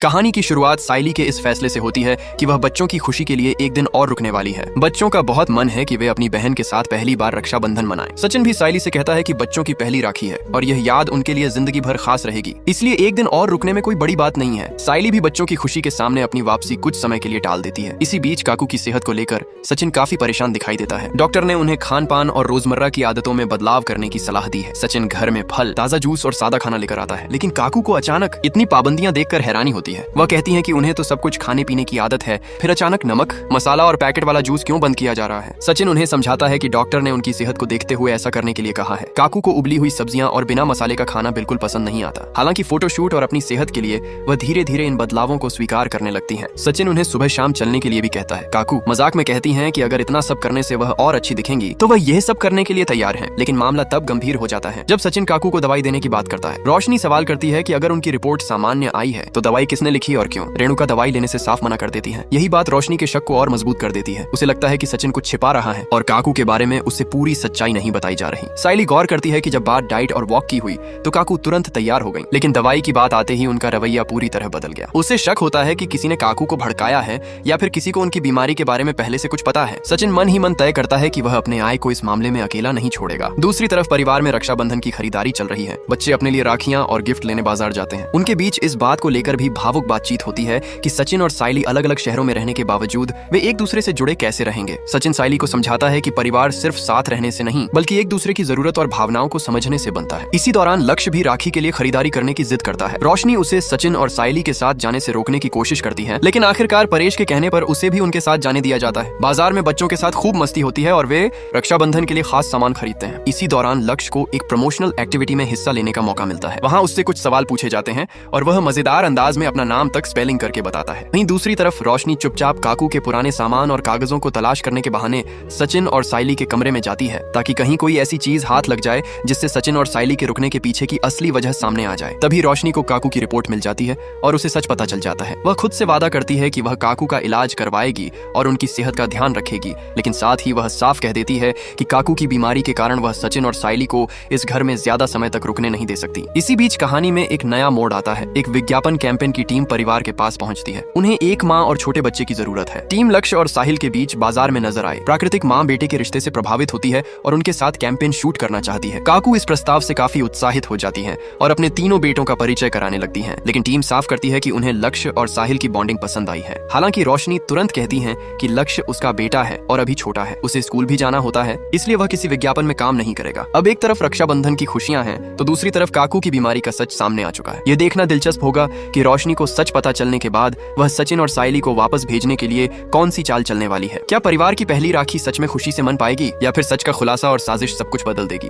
कहानी की शुरुआत साइली के इस फैसले से होती है कि वह बच्चों की खुशी के लिए एक दिन और रुकने वाली है। बच्चों का बहुत मन है कि वे अपनी बहन के साथ पहली बार रक्षाबंधन मनाएं। सचिन भी साइली से कहता है कि बच्चों की पहली राखी है और यह याद उनके लिए जिंदगी भर खास रहेगी, इसलिए एक दिन और रुकने में कोई बड़ी बात नहीं है। साइली भी बच्चों की खुशी के सामने अपनी वापसी कुछ समय के लिए टाल देती है। इसी बीच काकू की सेहत को लेकर सचिन काफी परेशान दिखाई देता है। डॉक्टर ने उन्हें खान पान और रोजमर्रा की आदतों में बदलाव करने की सलाह दी है। सचिन घर में फल, ताजा जूस और सादा खाना लेकर आता है, लेकिन काकू को अचानक इतनी पाबंदियां देखकर हैरानी होती है। वह कहती है कि उन्हें तो सब कुछ खाने पीने की आदत है, फिर अचानक नमक, मसाला और पैकेट वाला जूस क्यों बंद किया जा रहा है। सचिन उन्हें समझाता है कि डॉक्टर ने उनकी सेहत को देखते हुए ऐसा करने के लिए कहा है। काकू को उबली हुई सब्जियां और बिना मसाले का खाना बिल्कुल पसंद नहीं आता। हालांकि फोटोशूट और अपनी सेहत के लिए वह धीरे धीरे इन बदलावों को स्वीकार करने लगती है। सचिन उन्हें सुबह शाम चलने के लिए भी कहता है। काकू मजाक में कहती है कि अगर इतना सब करने से वह और अच्छी दिखेंगी तो वह यह सब करने के लिए तैयार है। लेकिन मामला तब गंभीर हो जाता है जब सचिन काकू को दवाई देने की बात करता है। रोशनी सवाल करती है कि अगर उनकी रिपोर्ट सामान्य आई है तो दवाई किसने लिखी और क्यों। रेणुका दवाई लेने से साफ मना कर देती है। यही बात रोशनी के शक को और मजबूत कर देती है। उसे लगता है कि सचिन कुछ छिपा रहा है और काकू के बारे में उससे पूरी सच्चाई नहीं बताई जा रही। साइली गौर करती है कि जब बात डाइट और वॉक की हुई तो काकू तुरंत तैयार हो गई, लेकिन दवाई की बात आते ही उनका रवैया पूरी तरह बदल गया। उसे शक होता है कि किसी ने काकू को भड़काया है या फिर किसी को उनकी बीमारी के बारे में पहले से कुछ पता है। सचिन मन ही मन तय करता है कि वह अपने आय को इस मामले में अकेला नहीं छोड़ेगा। दूसरी तरफ परिवार में रक्षाबंधन की खरीदारी चल रही है। बच्चे अपने लिए राखियां और गिफ्ट लेने बाजार जाते हैं। उनके बीच इस बात को लेकर भी भावुक बातचीत होती है कि सचिन और साइली अलग अलग शहरों में रहने के बावजूद वे एक दूसरे से जुड़े कैसे रहेंगे। सचिन साइली को समझाता है कि परिवार सिर्फ साथ रहने से नहीं बल्कि एक दूसरे की जरूरत और भावनाओं को समझने से बनता है। इसी दौरान लक्ष्य भी राखी के लिए खरीदारी करने की जिद करता है। रोशनी उसे सचिन और साइली के साथ जाने से रोकने की कोशिश करती है, लेकिन आखिरकार परेश के कहने पर उसे भी उनके साथ जाने दिया जाता है। बाजार में बच्चों के साथ खूब मस्ती होती है और वे रक्षाबंधन के लिए खास सामान खरीदते हैं। इसी दौरान लक्ष्य को एक प्रमोशनल एक्टिविटी में हिस्सा लेने का मौका मिलता है। वहाँ उससे कुछ सवाल पूछे जाते हैं और वह मजेदार अंदाज में अपना नाम तक स्पेलिंग करके बताता है। वहीं दूसरी तरफ रोशनी चुपचाप काकू के पुराने सामान और कागजों को तलाश करने के बहाने सचिन और साइली के कमरे में जाती है, ताकि कहीं कोई ऐसी चीज हाथ लग जाए जिससे सचिन और साइली के रुकने के पीछे की असली वजह सामने आ जाए। तभी रोशनी को काकू की रिपोर्ट मिल जाती है और उसे सच पता चल जाता है। वह खुद से वादा करती है कि वह काकू का इलाज करवाएगी और उनकी सेहत का ध्यान रखेगी, लेकिन साथ ही वह साफ कह देती है कि काकू की बीमारी के कारण वह सचिन और साइली को इस घर में ज्यादा समय तक रुकने नहीं दे सकती। इसी बीच कहानी में एक नया मोड़ आता है। एक विज्ञापन कैंपेन की टीम परिवार के पास पहुंचती है। उन्हें एक माँ और छोटे बच्चे की जरूरत है। टीम लक्ष्य और साहिल के बीच बाजार में नजर आए प्राकृतिक माँ बेटे के रिश्ते से प्रभावित होती है और उनके साथ कैंपेन शूट करना चाहती है। काकू इस प्रस्ताव से काफी उत्साहित हो जाती है और अपने तीनों बेटों का परिचय कराने लगती है, लेकिन टीम साफ करती है कि उन्हें लक्ष्य और साहिल की बॉन्डिंग पसंद आई है। हालांकि रोशनी तुरंत कहती है कि लक्ष्य उसका बेटा है और अभी छोटा है, उसे स्कूल भी जाना होता है, इसलिए वह किसी विज्ञापन में काम नहीं करेगा। अब एक तरफ रक्षाबंधन की खुशियां हैं तो दूसरी तरफ काकू की बीमारी का सच सामने आ चुका है। यह देखना दिलचस्प होगा कि रोशनी को सच पता चलने के बाद वह सचिन और साइली को वापस भेजने के लिए कौन सी चाल चलने वाली है। क्या परिवार की पहली राखी सच में खुशी से मन पाएगी या फिर सच का खुलासा और साजिश सब कुछ बदल देगी।